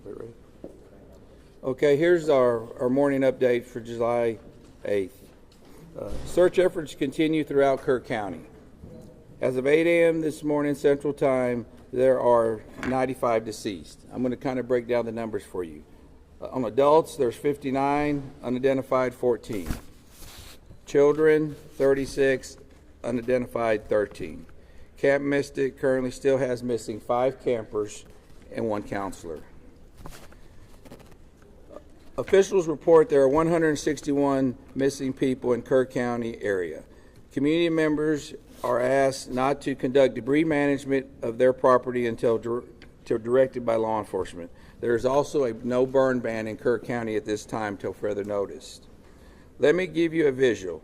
Ready? Okay, here's our morning update for July 8th. Search efforts continue throughout Kerr County. As of 8 a.m. this morning Central Time, there are 95 deceased. I'm going to kind of break down the numbers for you. On adults, there's 59, unidentified 14. Children, 36, unidentified 13. Camp Mystic currently still has missing 5 campers and 1 counselor. Officials report there are 161 missing people in Kerr County area. Community members are asked not to conduct debris management of their property until directed by law enforcement. There is also a no burn ban in Kerr County at this time till further notice. Let me give you a visual.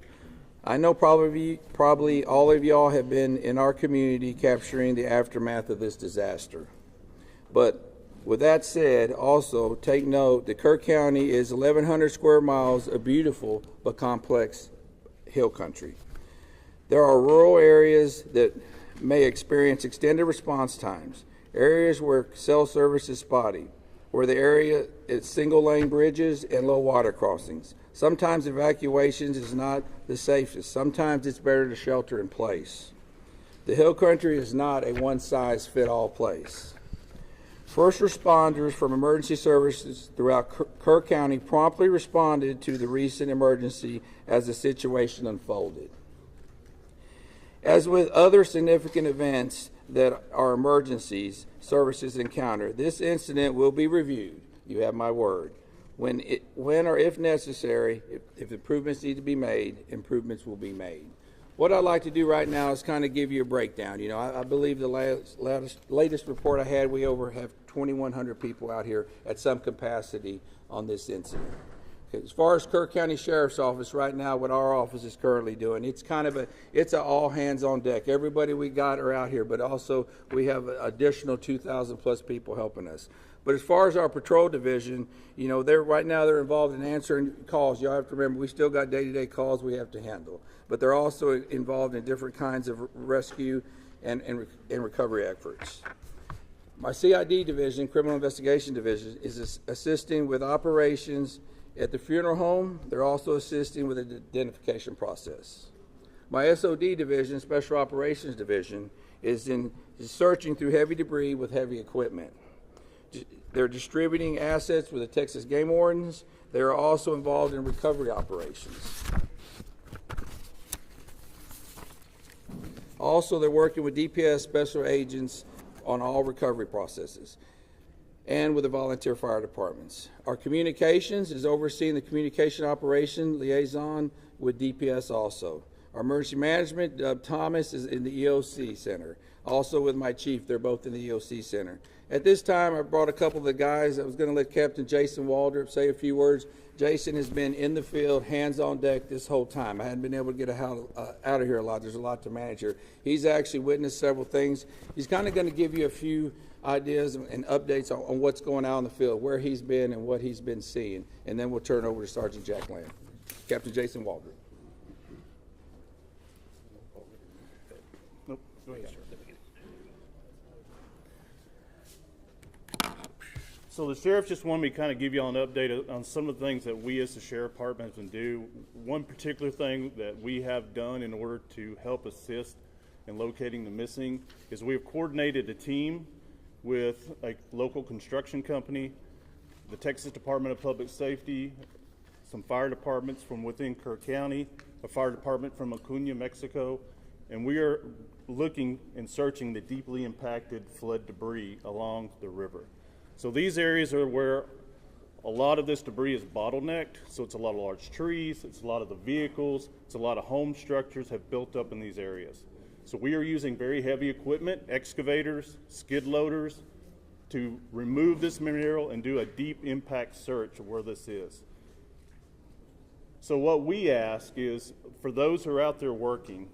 I know probably all of y'all have been in our community capturing the aftermath of this disaster. But with that said, also take note that Kerr County is 1,100 square miles of beautiful but complex hill country. There are rural areas that may experience extended response times, areas where cell service is spotty, where the area is single-lane bridges and low water crossings. Sometimes evacuations is not the safest. Sometimes it's better to shelter in place. The hill country is not a one-size-fits-all place. First responders from emergency services throughout Kerr County promptly responded to the recent emergency as the situation unfolded. As with other significant events that are emergencies services encounter, this incident will be reviewed. You have my word. When or if necessary, if improvements need to be made, improvements will be made. What I'd like to do right now is kind of give you a breakdown. You know, I believe the latest report I had, we have 2,100 people out here at some capacity on this incident. Okay, as far as Kerr County Sheriff's Office right now, what our office is currently doing, it's an all hands on deck. Everybody we got are out here, but also we have an additional 2,000 plus people helping us. But as far as our patrol division, you know, right now they're involved in answering calls. Y'all have to remember, we still got day-to-day calls we have to handle. But they're also involved in different kinds of rescue and recovery efforts. My CID division, Criminal Investigation Division, is assisting with operations at the funeral home. They're also assisting with the identification process. My SOD division, Special Operations Division, is searching through heavy debris with heavy equipment. They're distributing assets with the Texas Game Wardens. They are also involved in recovery operations. Also, they're working with DPS special agents on all recovery processes and with the volunteer fire departments. Our communications is overseeing the communication operation liaison with DPS also. Our emergency management, Dub Thomas, is in the EOC Center. Also with my chief, they're both in the EOC Center. At this time, I brought a couple of the guys. I was going to let Captain Jason Waldrop say a few words. Jason has been in the field, hands on deck this whole time. I hadn't been able to get out of here a lot. There's a lot to manage here. He's actually witnessed several things. He's kind of going to give you a few ideas and updates on what's going on in the field, where he's been and what he's been seeing. And then we'll turn it over to Sergeant Jack Lamb. Captain Jason Waldrop. Nope. Go ahead. So the sheriff just wanted me to kind of give you all an update on some of the things that we as the sheriff department have been do. One particular thing that we have done in order to help assist in locating the missing is we have coordinated a team with a local construction company, the Texas Department of Public Safety, some fire departments from within Kerr County, a fire department from Acuña, Mexico, and we are looking and searching the deeply impacted flood debris along the river. So these areas are where a lot of this debris is bottlenecked. So it's a lot of large trees, it's a lot of the vehicles, it's a lot of home structures have built up in these areas. So we are using very heavy equipment, excavators, skid loaders, to remove this material and do a deep impact search of where this is. So what we ask is, for those who are out there working,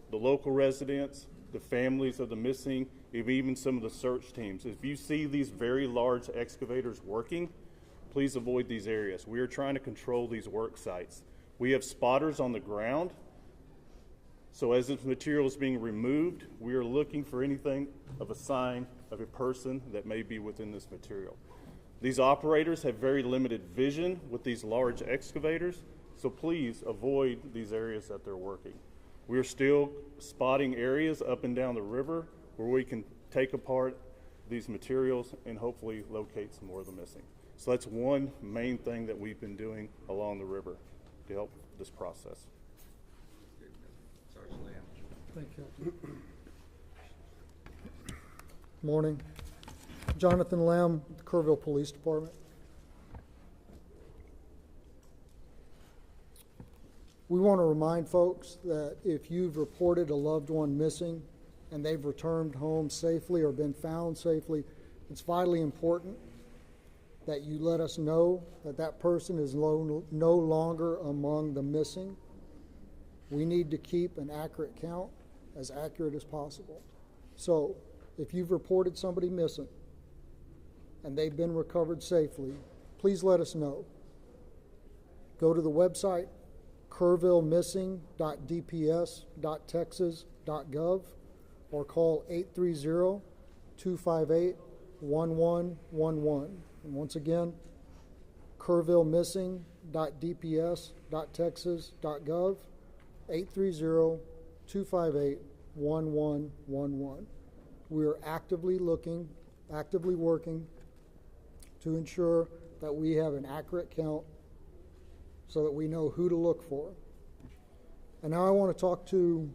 the local residents, the families of the missing, even some of the search teams, if you see these very large excavators working, please avoid these areas. We are trying to control these work sites. We have spotters on the ground, so as this material is being removed, we are looking for anything of a sign of a person that may be within this material. These operators have very limited vision with these large excavators, so please avoid these areas that they're working. We're still spotting areas up and down the river where we can take apart these materials and hopefully locate some more of the missing. So that's one main thing that we've been doing along the river to help this process. Thank you. Morning. Jonathan Lamb, Kerrville Police Department. We want to remind folks that if you've reported a loved one missing and they've returned home safely or been found safely, it's vitally important that you let us know that that person is no longer among the missing. We need to keep an accurate count, as accurate as possible. So if you've reported somebody missing and they've been recovered safely, please let us know. Go to the website kerrvillemissing.dps.texas.gov or call 830-258-1111. And once again, kerrvillemissing.dps.texas.gov, 830-258-1111. We are actively working to ensure that we have an accurate count so that we know who to look for. And now I want to talk to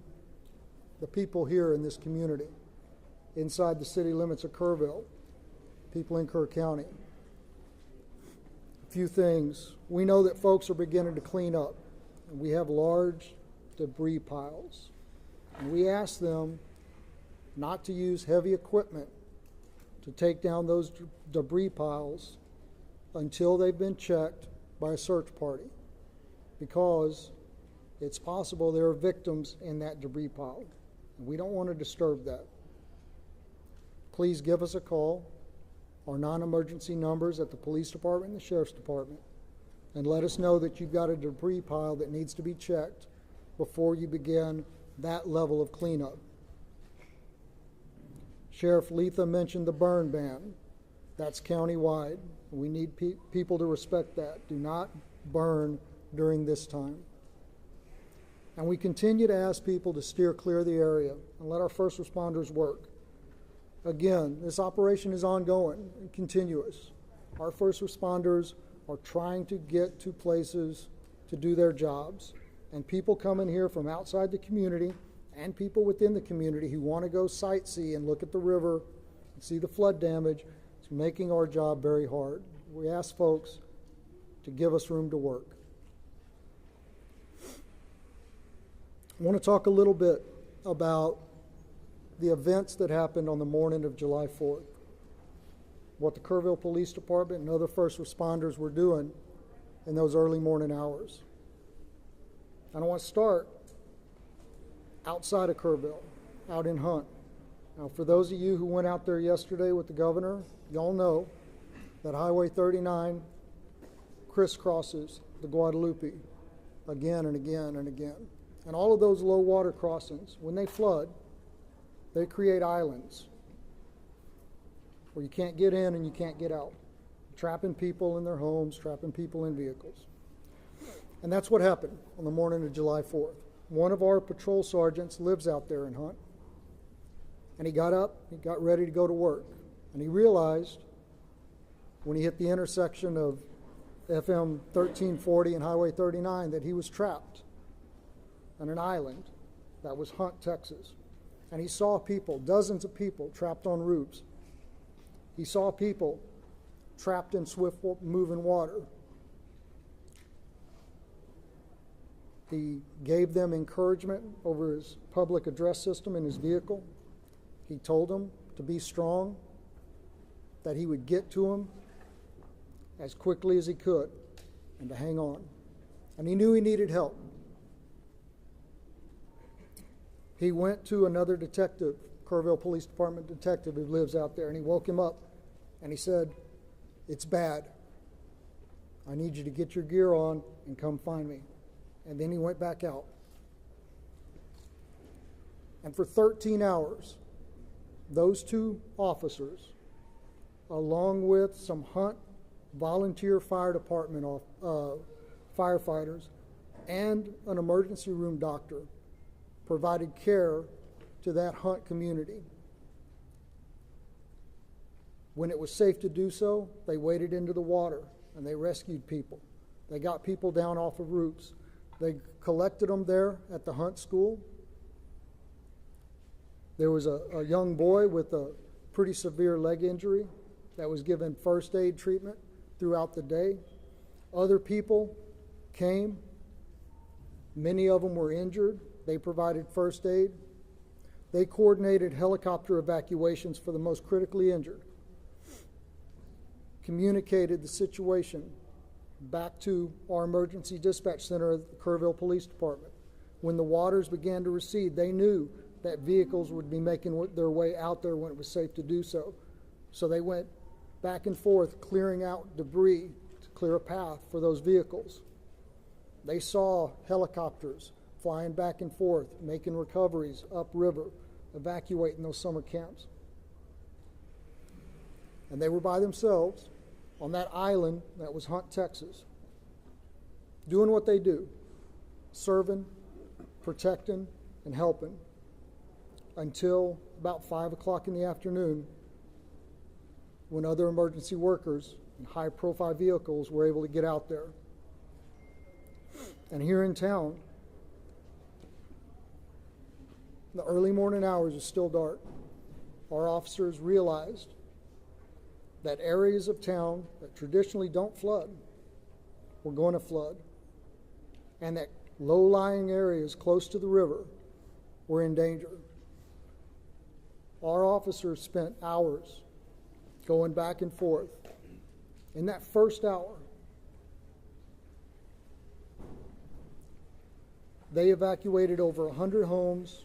the people here in this community, inside the city limits of Kerrville, people in Kerr County. A few things. We know that folks are beginning to clean up. And we have large debris piles. And we ask them not to use heavy equipment to take down those debris piles until they've been checked by a search party, because it's possible there are victims in that debris pile. And we don't want to disturb that. Please give us a call, our non-emergency numbers at the police department and the sheriff's department, and let us know that you've got a debris pile that needs to be checked before you begin that level of cleanup. Sheriff Letha mentioned the burn ban. That's countywide. We need people to respect that. Do not burn during this time. And we continue to ask people to steer clear of the area and let our first responders work. Again, this operation is ongoing and continuous. Our first responders are trying to get to places to do their jobs. And people come in here from outside the community and people within the community who want to go sightsee and look at the river and see the flood damage. It's making our job very hard. We ask folks to give us room to work. I want to talk a little bit about the events that happened on the morning of July 4th, what the Kerrville Police Department and other first responders were doing in those early morning hours. And I want to start outside of Kerrville, out in Hunt. Now, for those of you who went out there yesterday with the governor, y'all know that Highway 39 crisscrosses the Guadalupe again and again and again. And all of those low water crossings, when they flood, they create islands where you can't get in and you can't get out, trapping people in their homes, trapping people in vehicles. And that's what happened on the morning of July 4th. One of our patrol sergeants lives out there in Hunt, and he got up, he got ready to go to work, and he realized when he hit the intersection of FM 1340 and Highway 39 that he was trapped on an island that was Hunt, Texas. And he saw people, dozens of people trapped on roofs. He saw people trapped in swift moving water. He gave them encouragement over his public address system in his vehicle. He told them to be strong, that he would get to them as quickly as he could, and to hang on. And he knew he needed help. He went to another detective, Kerrville Police Department detective who lives out there, and he woke him up and he said, "It's bad. I need you to get your gear on and come find me." And then he went back out. And for 13 hours, those two officers, along with some Hunt volunteer fire department firefighters, and an emergency room doctor provided care to that Hunt community. When it was safe to do so, they waded into the water and they rescued people. They got people down off of roofs. They collected them there at the Hunt School. There was a young boy with a pretty severe leg injury that was given first aid treatment throughout the day. Other people came. Many of them were injured. They provided first aid. They coordinated helicopter evacuations for the most critically injured, communicated the situation back to our emergency dispatch center at the Kerrville Police Department. When the waters began to recede, they knew that vehicles would be making their way out there when it was safe to do so. So they went back and forth, clearing out debris to clear a path for those vehicles. They saw helicopters flying back and forth, making recoveries upriver, evacuating those summer camps. And they were by themselves on that island that was Hunt, Texas, doing what they do, serving, protecting, and helping, until about 5 o'clock in the afternoon, when other emergency workers and high-profile vehicles were able to get out there. And here in town, the early morning hours is still dark. Our officers realized that areas of town that traditionally don't flood were going to flood, and that low-lying areas close to the river were in danger. Our officers spent hours going back and forth. In that first hour, they evacuated over 100 homes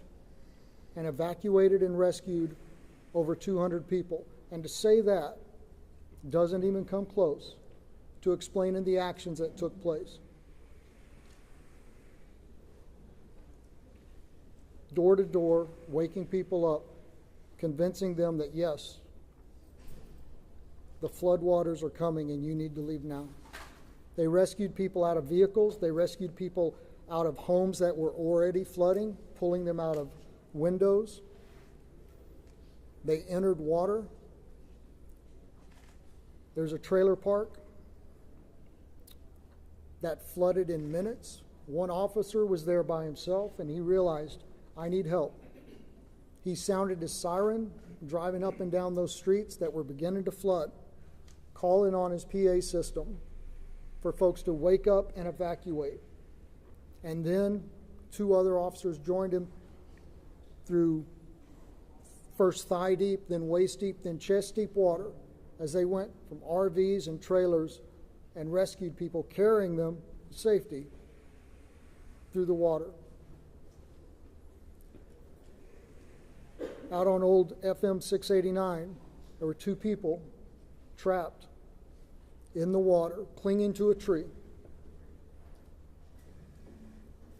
and evacuated and rescued over 200 people. And to say that doesn't even come close to explaining the actions that took place. Door to door, waking people up, convincing them that yes, the floodwaters are coming and you need to leave now. They rescued people out of vehicles. They rescued people out of homes that were already flooding, pulling them out of windows. They entered water. There's a trailer park that flooded in minutes. One officer was there by himself, and he realized, I need help. He sounded his siren, driving up and down those streets that were beginning to flood, calling on his PA system for folks to wake up and evacuate. And then 2 other officers joined him through first thigh deep, then waist deep, then chest deep water, as they went from RVs and trailers and rescued people, carrying them to safety through the water. Out on old FM 689, there were 2 people trapped in the water, clinging to a tree.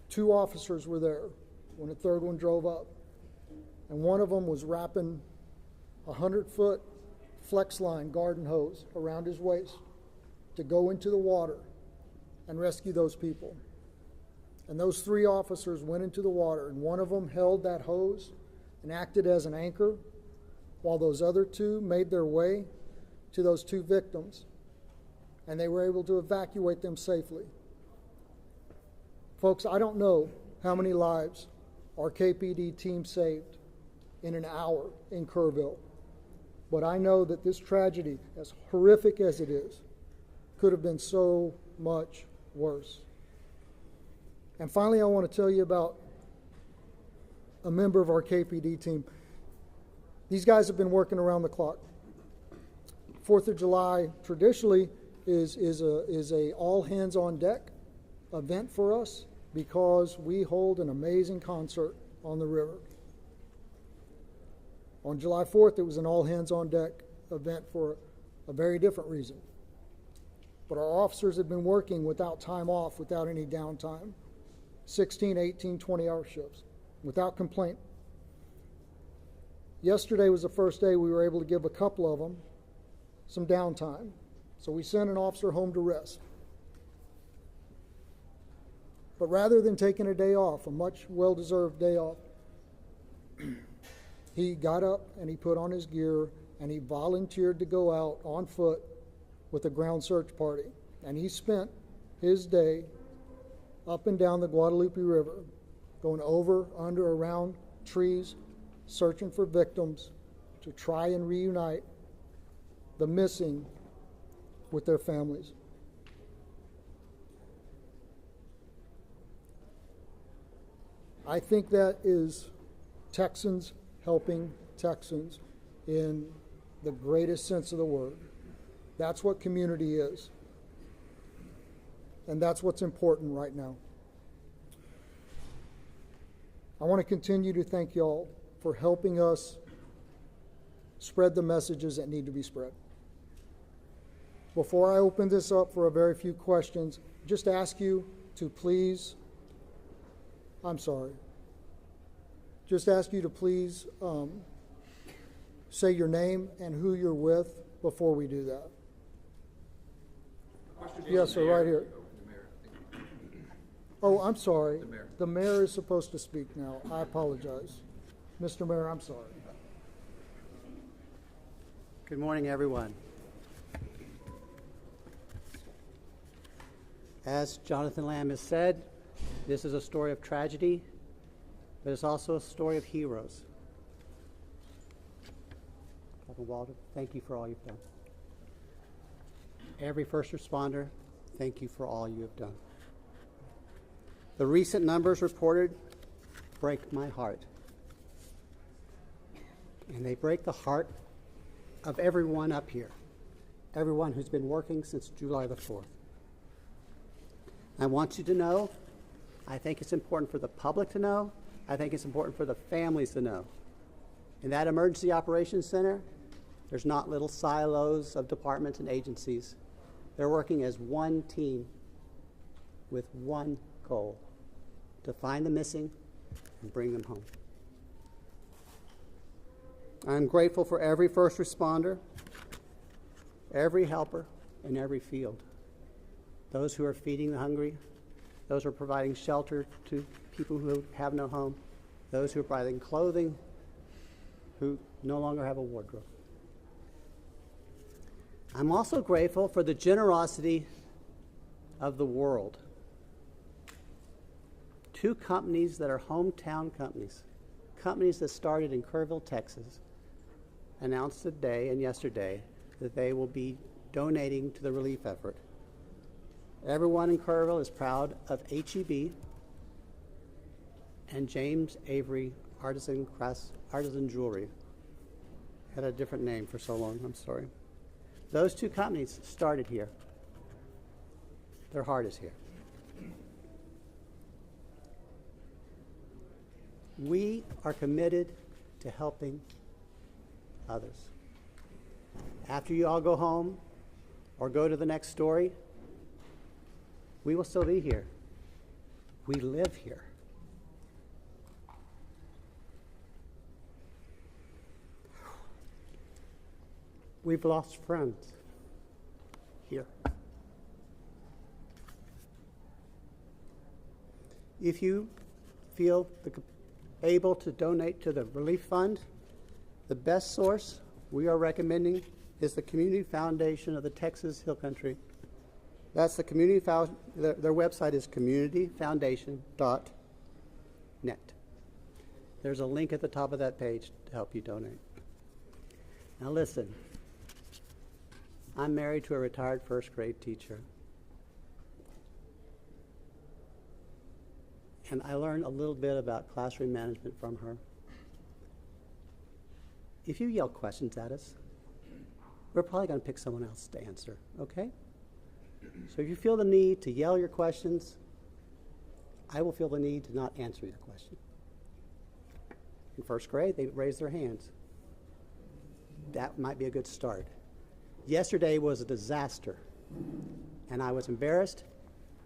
2 officers were there when a third one drove up, and one of them was wrapping a 100-foot flex line garden hose around his waist to go into the water and rescue those people. And those 3 officers went into the water, and one of them held that hose and acted as an anchor, while those other 2 made their way to those 2 victims, and they were able to evacuate them safely. Folks, I don't know how many lives our KPD team saved in an hour in Kerrville, but I know that this tragedy, as horrific as it is, could have been so much worse. And finally, I want to tell you about a member of our KPD team. These guys have been working around the clock. 4th of July traditionally is a all hands on deck event for us, because we hold an amazing concert on the river. On July 4th, it was an all hands on deck event for a very different reason. But our officers had been working without time off, without any downtime, 16, 18, 20-hour shifts, without complaint. Yesterday was the first day we were able to give a couple of them some downtime, So we sent an officer home to rest. But rather than taking a day off, a much well-deserved day off, he got up and he put on his gear and he volunteered to go out on foot with a ground search party. And he spent his day up and down the Guadalupe River, going over, under, around trees, searching for victims to try and reunite the missing with their families. I think that is Texans helping Texans in the greatest sense of the word. That's what community is. And that's what's important right now. I want to continue to thank y'all for helping us spread the messages that need to be spread. Before I open this up for a very few questions, just ask you to please, just ask you to please say your name and who you're with before we do that. Yes, sir, right here. Oh, I'm sorry. The mayor is supposed to speak now. I apologize. Mr. Mayor, I'm sorry. Good morning, everyone. As Jonathan Lamb has said, this is a story of tragedy, but it's also a story of heroes. Captain Walter, thank you for all you've done. Every first responder, thank you for all you have done. The recent numbers reported break my heart. And they break the heart of everyone up here, everyone who's been working since July the 4th. I want you to know, I think it's important for the public to know, I think it's important for the families to know. In that emergency operations center, there's not little silos of departments and agencies. They're working as one team with one goal: to find the missing and bring them home. I'm grateful for every first responder, every helper in every field. Those who are feeding the hungry, those who are providing shelter to people who have no home, those who are providing clothing, who no longer have a wardrobe. I'm also grateful for the generosity of the world. Two companies that are hometown companies that started in Kerrville, Texas, announced today and yesterday that they will be donating to the relief effort. Everyone in Kerrville is proud of HEB and James Avery Artisan Jewelry. Had a different name for so long, I'm sorry. Those two companies started here. Their heart is here. We are committed to helping others. After you all go home or go to the next story, we will still be here. We live here. We've lost friends here. If you feel able to donate to the relief fund, the best source we are recommending is the Community Foundation of the Texas Hill Country. That's the community their website is communityfoundation.net. There's a link at the top of that page to help you donate. Now listen, I'm married to a retired first grade teacher. And I learned a little bit about classroom management from her. If you yell questions at us, we're probably going to pick someone else to answer, okay? So if you feel the need to yell your questions, I will feel the need to not answer your question. In first grade, they raised their hands. That might be a good start. Yesterday was a disaster, and I was embarrassed.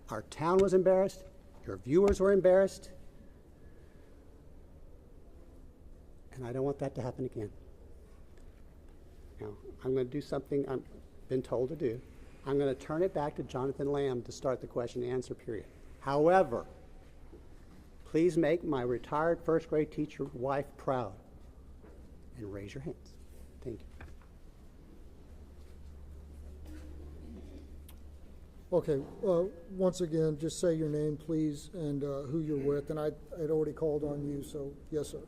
Our town was embarrassed. Your viewers were embarrassed. And I don't want that to happen again. Now, I'm going to do something I've been told to do. I'm going to turn it back to Jonathan Lamb to start the question and answer period. However, please make my retired first grade teacher wife proud and raise your hands. Thank you. Okay, once again, just say your name, please, and who you're with. And I'd already called on you, so yes, sir.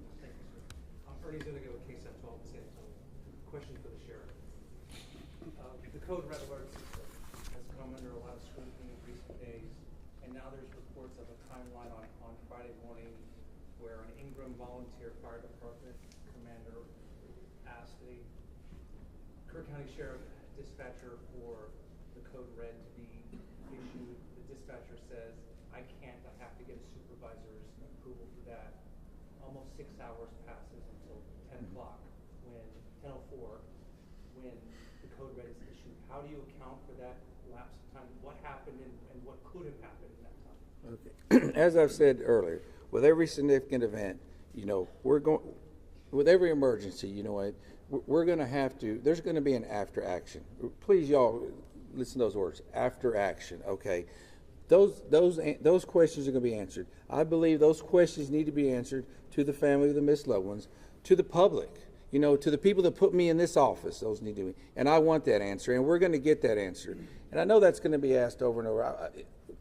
I'm Ernie Zuniga with KSAT 12 in San Antonio. Question for the sheriff. The code red alert system has come under a lot of scrutiny in recent days, and now there's reports of a timeline on Friday morning where an Ingram volunteer fire department commander asked the Kerr County Sheriff dispatcher for the code red to be issued. The dispatcher says, I can't, I have to get a supervisor's approval for that. Almost 6 hours passes until 10 o'clock, when 10:04, when the code red is issued. How do you account for that lapse of time? What happened and what could have happened in that time? Okay. As I've said earlier, with every significant event, we're going, with every emergency, we're going to have to, there's going to be an after action. Please, y'all, listen to those words, after action, okay? Those questions are going to be answered. I believe those questions need to be answered to the family of the missed loved ones, to the public, to the people that put me in this office. Those need to be, and I want that answer, and we're going to get that answer. And I know that's going to be asked over and over.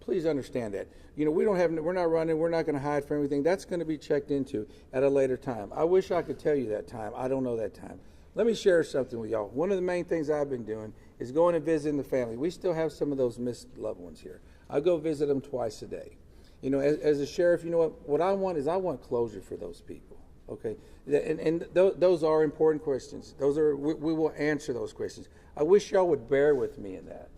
Please understand that. We're not running. We're not going to hide from everything. That's going to be checked into at a later time. I wish I could tell you that time. I don't know that time. Let me share something with y'all. One of the main things I've been doing is going and visiting the family. We still have some of those missed loved ones here. I go visit them twice a day. As a sheriff, what I want is I want closure for those people. Okay, and those are important questions. We will answer those questions. I wish y'all would bear with me in that.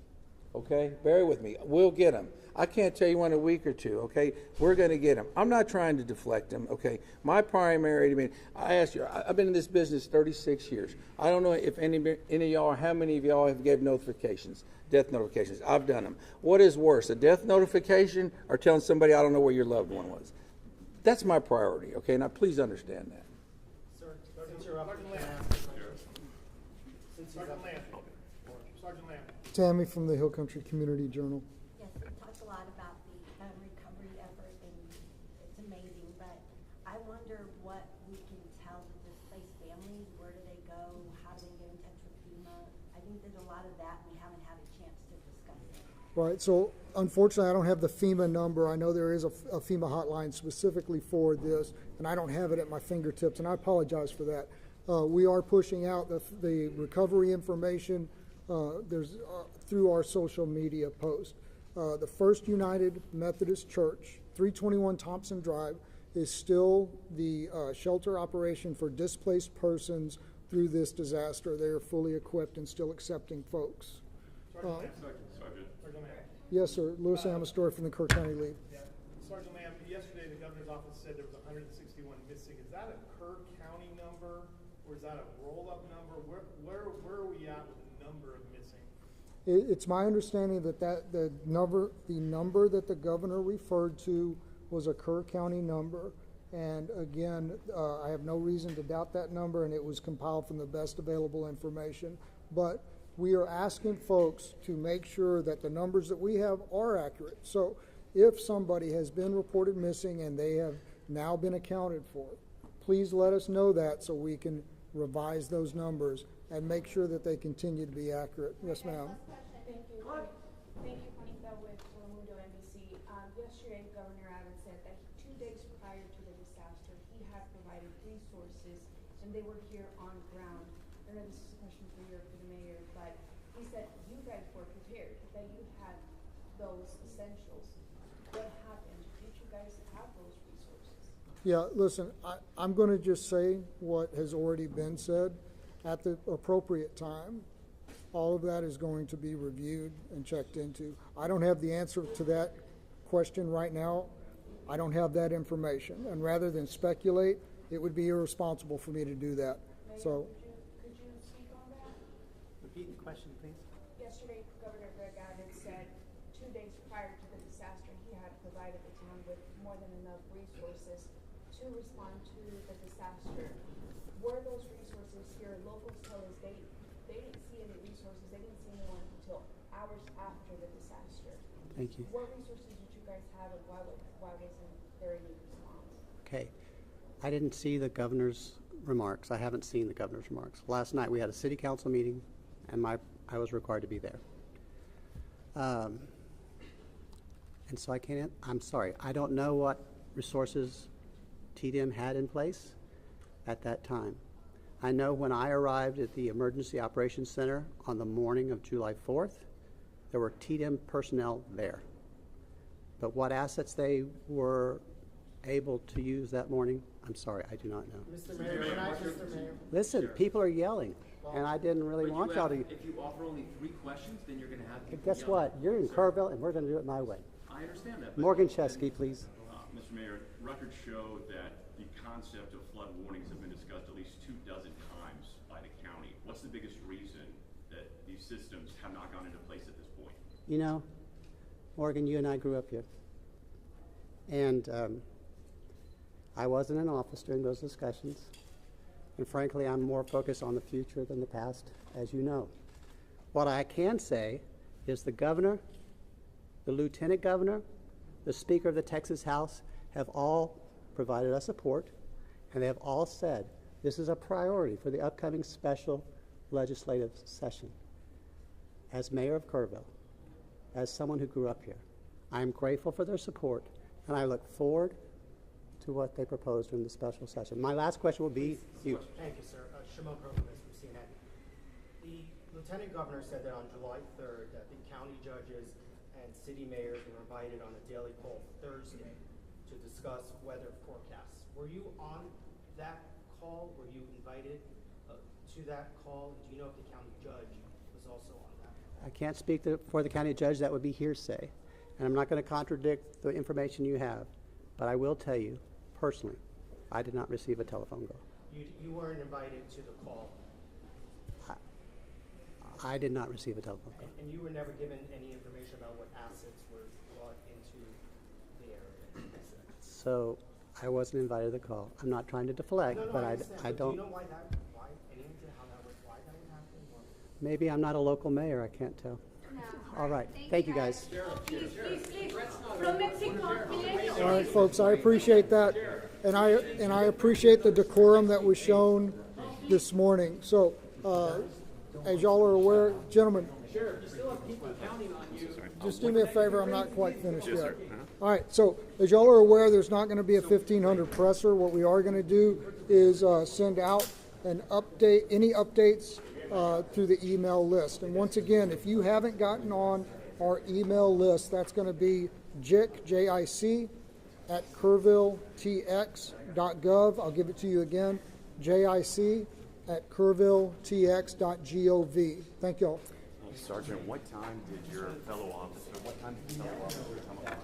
Okay, bear with me. We'll get them. I can't tell you in a week or two. Okay, we're going to get them. I'm not trying to deflect them. Okay, my primary. I asked you. I've been in this business 36 years. I don't know if any of y'all, how many of y'all have gave notifications, death notifications. I've done them. What is worse, a death notification or telling somebody I don't know where your loved one was? That's my priority. Okay, now please understand that. Sergeant Lamb. Tammy from the Hill Country Community Journal. Yes, we talked a lot about the recovery effort, and it's amazing, but I wonder what we can tell the displaced families. Where do they go? How do they get in touch with FEMA? I think there's a lot of that we haven't had a chance to discuss it. Right, so unfortunately I don't have the FEMA number. I know there is a FEMA hotline specifically for this, and I don't have it at my fingertips, and I apologize for that. We are pushing out the recovery information through our social media post. The First United Methodist Church, 321 Thompson Drive, is still the shelter operation for displaced persons through this disaster. They are fully equipped and still accepting folks. Sergeant. Yes, sir. Louis Amastor from the Kerr County League. Yeah. Sergeant Lamb, yesterday the governor's office said there was 161 missing. Is that a Kerr County number, or is that a roll-up number? Where are we at with the number of missing? It's my understanding that the number that the governor referred to was a Kerr County number. And again, I have no reason to doubt that number, and it was compiled from the best available information. But we are asking folks to make sure that the numbers that we have are accurate. So if somebody has been reported missing and they have now been accounted for, please let us know that so we can revise those numbers and make sure that they continue to be accurate. Yes, ma'am. Thank you. Thank you, Juanita with Telemundo NBC. Yesterday, Governor Abbott said that 2 days prior to the disaster, he had provided resources, and they were here on ground. I know this is a question for the mayor, but he said you guys were prepared, that you had those essentials. What happened? Did you guys have those resources? Yeah, listen, I'm going to just say what has already been said. At the appropriate time, all of that is going to be reviewed and checked into. I don't have the answer to that question right now. I don't have that information. And rather than speculate, it would be irresponsible for me to do that. Mayor, So, could you speak on that? Repeat the question, please. Yesterday, Governor Greg Abbott said 2 days prior to the disaster, he had provided the town with more than enough resources to respond to the disaster. Were those resources here? Locals tell us they didn't see any resources. They didn't see anyone until hours Thank you. What resources did you guys have, and why wasn't there any response? Okay. I didn't see the governor's remarks. I haven't seen the governor's remarks. Last night we had a city council meeting, and I was required to be there. And so I'm sorry, I don't know what resources TDM had in place at that time. I know when I arrived at the Emergency Operations Center on the morning of July 4th, there were TDM personnel there. But what assets they were able to use that morning, I'm sorry, I do not know. Mr. Mayor, Mr. Mayor. Listen, people are yelling, and I didn't really But want y'all to. if you offer only 3 questions, then you're going to have people Guess yelling. what? You're in Kerrville, and we're going to do it my way. I understand that. Morgan Chesky, please. Mr. Mayor, records show that the concept of flood warnings have been discussed at least 24 times by the county. What's the biggest reason that these systems have not gone into place at this point? You know, Morgan, you and I grew up here. And I wasn't in office during those discussions. And frankly, I'm more focused on the future than the past, as you know. What I can say is the governor, the lieutenant governor, the Speaker of the Texas House have all provided us support, and they have all said this is a priority for the upcoming special legislative session. As mayor of Kerrville, as someone who grew up here, I am grateful for their support, and I look forward to what they propose during the special session. My last question will be you. Thank you, sir. Shimon Prokomis from CNN. The Lieutenant Governor said that on July 3rd that the county judges and city mayors were invited on a daily call Thursday to discuss weather forecasts. Were you on that call? Were you invited to that call? Do you know if the county judge was also on that? I can't speak for the county judge. That would be hearsay. And I'm not going to contradict the information you have. But I will tell you, personally, I did not receive a telephone call. You weren't invited to the call? I did not receive a telephone call. And you were never given any information about what assets were brought into the area? So I wasn't invited to the call. I'm not trying to deflect, but I understand. don't. Do you know why that would happen? Or? Maybe I'm not a local mayor. I can't tell. All right. Thank you, guys. From Mexico, All right, folks, I appreciate that, and I appreciate the decorum that was shown this morning. So, as y'all are aware, gentlemen, just do me a favor. I'm not quite finished yet. All right. So, as y'all are aware, there's not going to be a 1500 presser. What we are going to do is send out an update, any updates through the email list. And once again, if you haven't gotten on our email list, that's going to be JIC, J-I-C, at kerrvilletx.gov. I'll give it to you again, JIC at kerrvilletx.gov. Thank y'all. Sergeant, what time did your fellow officer come up with that?